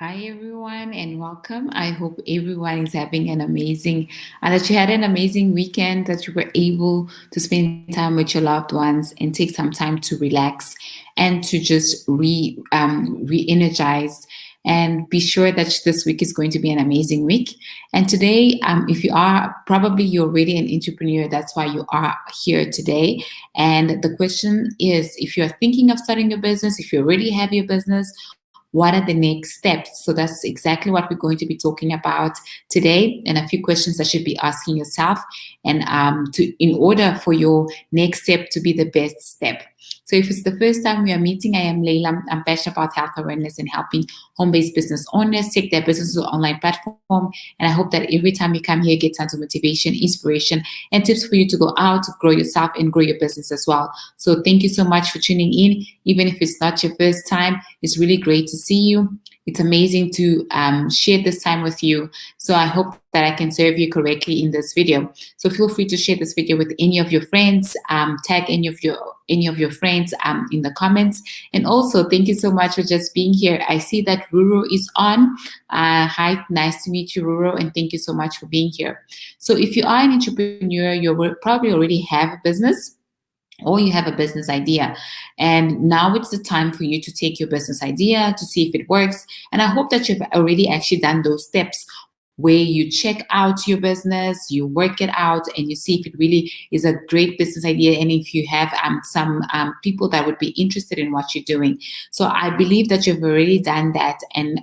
Hi everyone and welcome. I hope everyone is having an amazing that you had an amazing weekend, that you were able to spend time with your loved ones and take some time to relax and to just re-energize and be sure that this week is going to be an amazing week. And today, if you are probably you're already an entrepreneur, that's why you are here today. And the question is, if you are thinking of starting a business, if you already have your business, what are the next steps? So that's exactly what we're going to be talking about today, and a few questions that you should be asking yourself, and in order for your next step to be the best step. So if it's the first time we are meeting, I am Leila. I'm passionate about health awareness and helping home-based business owners take their business to an online platform. And I hope that every time you come here, you get tons of motivation, inspiration, and tips for you to go out, grow yourself, and grow your business as well. So thank you so much for tuning in. Even if it's not your first time, it's really great to see you. It's amazing to share this time with you. So I hope that I can serve you correctly in this video. So feel free to share this video with any of your friends, tag any of your friends in the comments. And also, thank you so much for just being here. I see that Ruru is on. Hi, nice to meet you, Ruru, and thank you so much for being here. So if you are an entrepreneur, you probably already have a business, or you have a business idea, and now it's the time for you to take your business idea to see if it works. And I hope that you've already actually done those steps where you check out your business, you work it out, and you see if it really is a great business idea, and if you have some people that would be interested in what you're doing. So I believe that you've already done that, and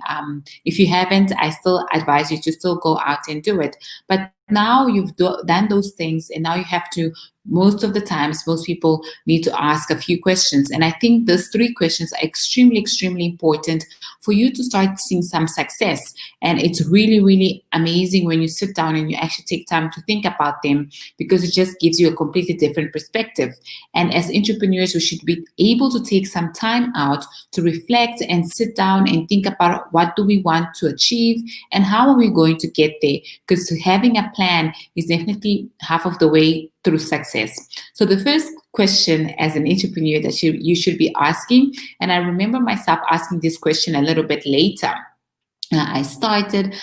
if you haven't, I still advise you to still go out and do it. But now you've done those things, and now you have to, most of the times, most people need to ask a few questions. And I think those three questions are extremely important for you to start seeing some success. And it's really amazing when you sit down and you actually take time to think about them, because it just gives you a completely different perspective. And as entrepreneurs, we should be able to take some time out to reflect and sit down and think about what do we want to achieve and how are we going to get there. Because having a plan is definitely half of the way through success. So the first question as an entrepreneur that you should be asking, and I remember myself asking this question a little bit later. I started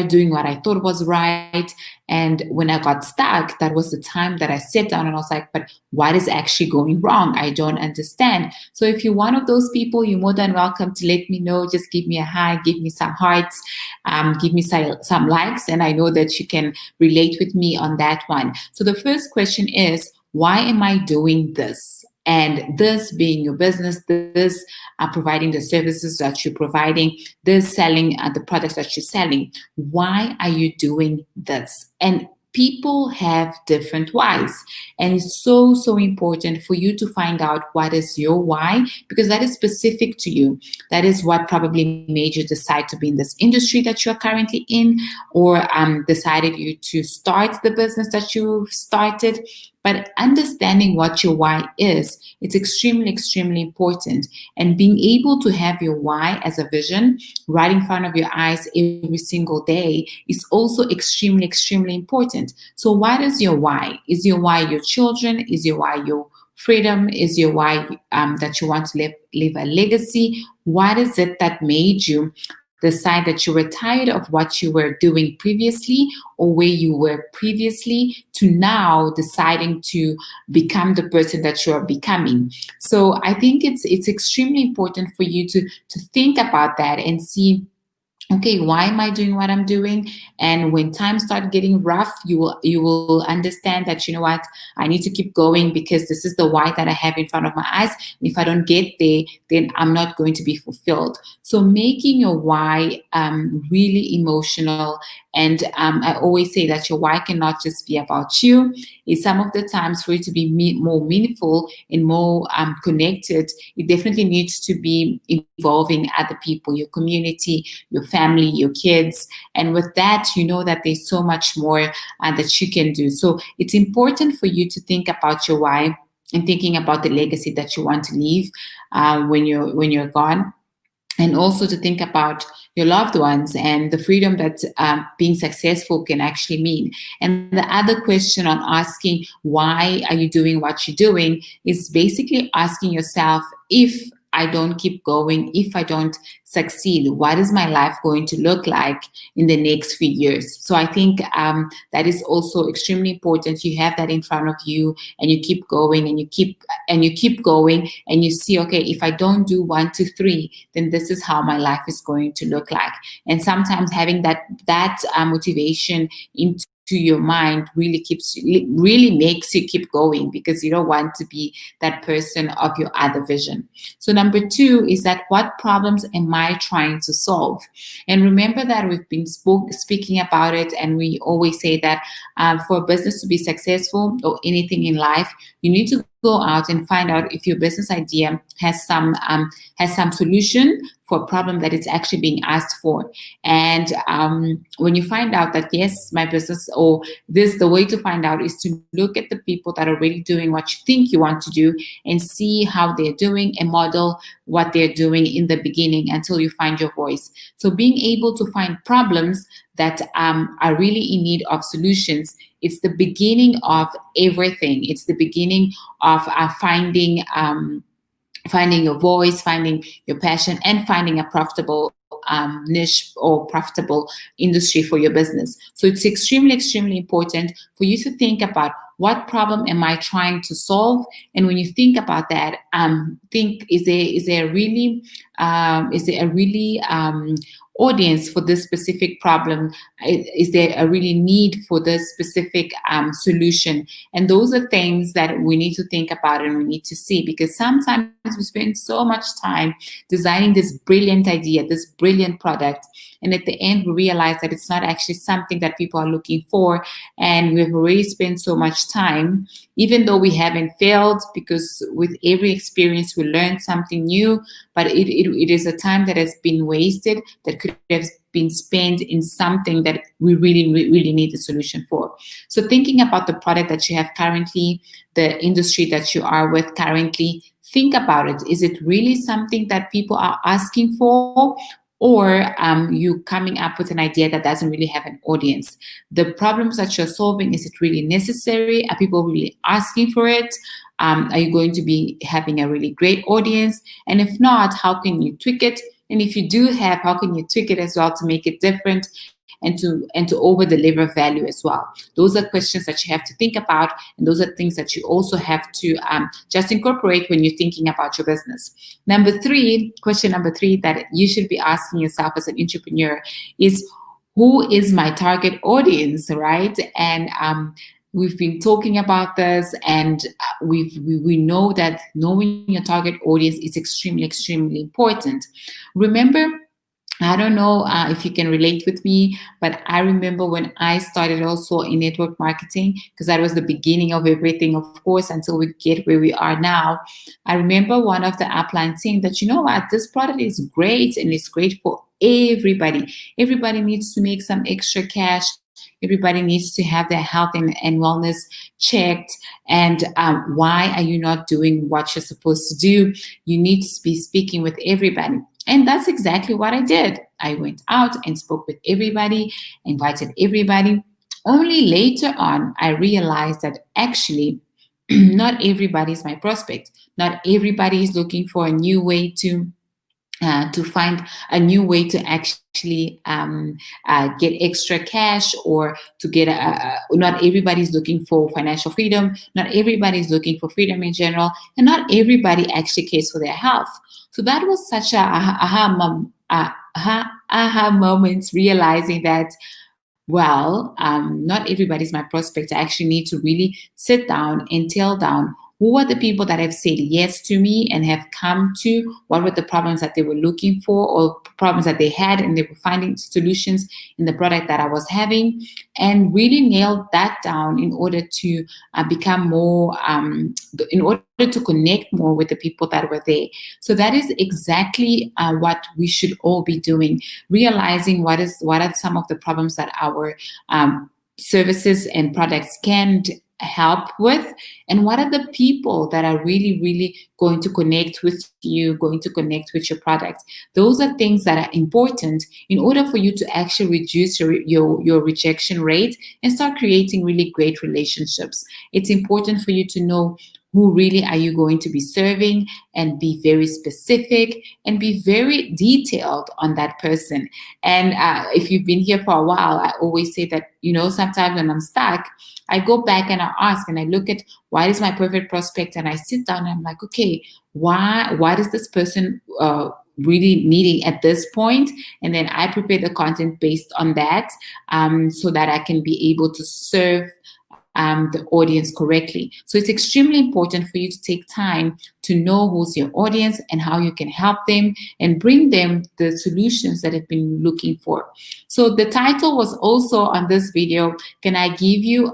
doing what I thought was right. And when I got stuck, that was the time that I sat down and I was like, but what is actually going wrong? I don't understand. So if you're one of those people, you're more than welcome to let me know. Just give me a hi, give me some hearts, give me some likes. And I know that you can relate with me on that one. So the first question is, why am I doing this? And this being your business, this providing the services that you're providing, this selling the products that you're selling. Why are you doing this? And people have different whys. And it's so important for you to find out what is your why, because that is specific to you. That is what probably made you decide to be in this industry that you're currently in, or decided you to start the business that you've started. But understanding what your why is, it's extremely important. And being able to have your why as a vision right in front of your eyes every single day is also extremely important. So what is your why? Is your why your children? Is your why your freedom? Is your why that you want to leave a legacy? What is it that made you decide that you were tired of what you were doing previously, or where you were previously, to now deciding to become the person that you are becoming? So I think it's extremely important for you to think about that and see, okay, why am I doing what I'm doing? And when times start getting rough, you will understand that, you know what, I need to keep going, because this is the why that I have in front of my eyes. And if I don't get there, then I'm not going to be fulfilled. So making your why really emotional. And I always say that your why cannot just be about you. It's some of the times, for it to be more meaningful and more connected, it definitely needs to be involving other people, your community, your family, your kids. And with that, you know that there's so much more that you can do. So it's important for you to think about your why and thinking about the legacy that you want to leave when you're gone. And also to think about your loved ones and the freedom that being successful can actually mean. And the other question on asking why are you doing what you're doing is basically asking yourself, if I don't keep going, if I don't succeed, what is my life going to look like in the next few years? So I think that is also extremely important. You have that in front of you, and you keep going, and you keep going, and you see, okay, if I don't do 1, 2, 3, then this is how my life is going to look like. And sometimes having that motivation into your mind really makes you keep going, because you don't want to be that person of your other vision. So number 2 is that, what problems am I trying to solve? And remember that we've been speaking about it, and we always say that for a business to be successful, or anything in life, you need to go out and find out if your business idea has some solution for a problem that it's actually being asked for. And when you find out that, yes, my business, or this, the way to find out is to look at the people that are already doing what you think you want to do, and see how they're doing, and model what they're doing in the beginning until you find your voice. So being able to find problems that are really in need of solutions, it's the beginning of everything. It's the beginning of finding your voice, finding your passion, and finding a profitable niche or profitable industry for your business. So it's extremely important for you to think about, what problem am I trying to solve? And when you think about that, think, is there a really audience for this specific problem? Is there a really need for this specific solution? And those are things that we need to think about, and we need to see, because sometimes we spend so much time designing this brilliant idea, this brilliant product, and at the end we realize that it's not actually something that people are looking for, and we've already spent so much time, even though we haven't failed, because with every experience we learn something new, but it is a time that has been wasted, that could have been spent in something that we really need a solution for. So thinking about the product that you have currently, the industry that you are with currently, think about it. Is it really something that people are asking for? Or you coming up with an idea that doesn't really have an audience? The problems that you're solving, is it really necessary? Are people really asking for it? Are you going to be having a really great audience? And if not, how can you tweak it? And if you do have, how can you tweak it as well to make it different, and to over deliver value as well? Those are questions that you have to think about, and those are things that you also have to just incorporate when you're thinking about your business. Question number three that you should be asking yourself as an entrepreneur is, who is my target audience, right? And we've been talking about this, and we know that knowing your target audience is extremely important. Remember, I don't know if you can relate with me, but I remember when I started also in network marketing, because that was the beginning of everything, of course, until we get where we are now. I remember one of the uplines saying that, you know what, this product is great, and it's great for everybody. Everybody needs to make some extra cash. Everybody needs to have their health and wellness checked. And why are you not doing what you're supposed to do? You need to be speaking with everybody. And that's exactly what I did. I went out and spoke with everybody, invited everybody. Only later on, I realized that actually not everybody is my prospect. Not everybody is looking for a new way to find a new way to actually get extra cash, or to get not everybody is looking for financial freedom. Not everybody is looking for freedom in general, and not everybody actually cares for their health. So that was such a aha moment, realizing that, well, not everybody's my prospect. I actually need to really sit down and tell down, who are the people that have said yes to me and have come to, what were the problems that they were looking for, or problems that they had, and they were finding solutions in the product that I was having, and really nailed that down in order to become more, in order to connect more with the people that were there. So that is exactly what we should all be doing, realizing what are some of the problems that our services and products can help with, and what are the people that are really going to connect with you, going to connect with your product. Those are things that are important in order for you to actually reduce your rejection rate and start creating really great relationships. It's important for you to know who really are you going to be serving, and be very specific and be very detailed on that person. And if you've been here for a while, I always say that, sometimes when I'm stuck, I go back and I ask and I look at what is my perfect prospect, and I sit down and I'm like, okay, why does this person really needing at this point? And then I prepare the content based on that, so that I can be able to serve the audience correctly. So it's extremely important for you to take time to know who's your audience and how you can help them and bring them the solutions that they've been looking for. So the title was also on this video, Can I Give You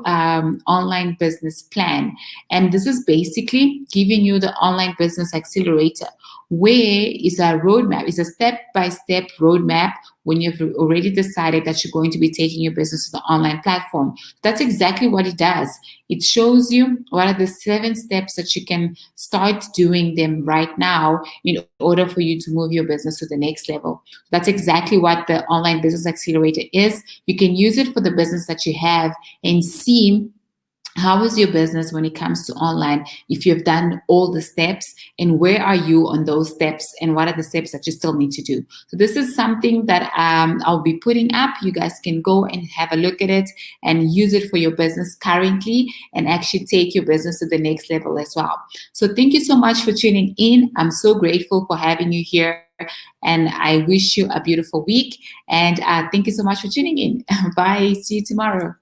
Online Business Plan? And this is basically giving you the online business accelerator, where is a roadmap, is a step-by-step roadmap when you've already decided that you're going to be taking your business to the online platform. That's exactly what it does. It shows you what are the 7 steps that you can start doing them right now in order for you to move your business to the next level. That's exactly what the online business accelerator is. You can use it for the business that you have and see how is your business when it comes to online, if you've done all the steps, and where are you on those steps, and what are the steps that you still need to do. So this is something that I'll be putting up. You guys can go and have a look at it and use it for your business currently, and actually take your business to the next level as well. So thank you so much for tuning in. I'm so grateful for having you here, and I wish you a beautiful week. And thank you so much for tuning in. Bye. See you tomorrow.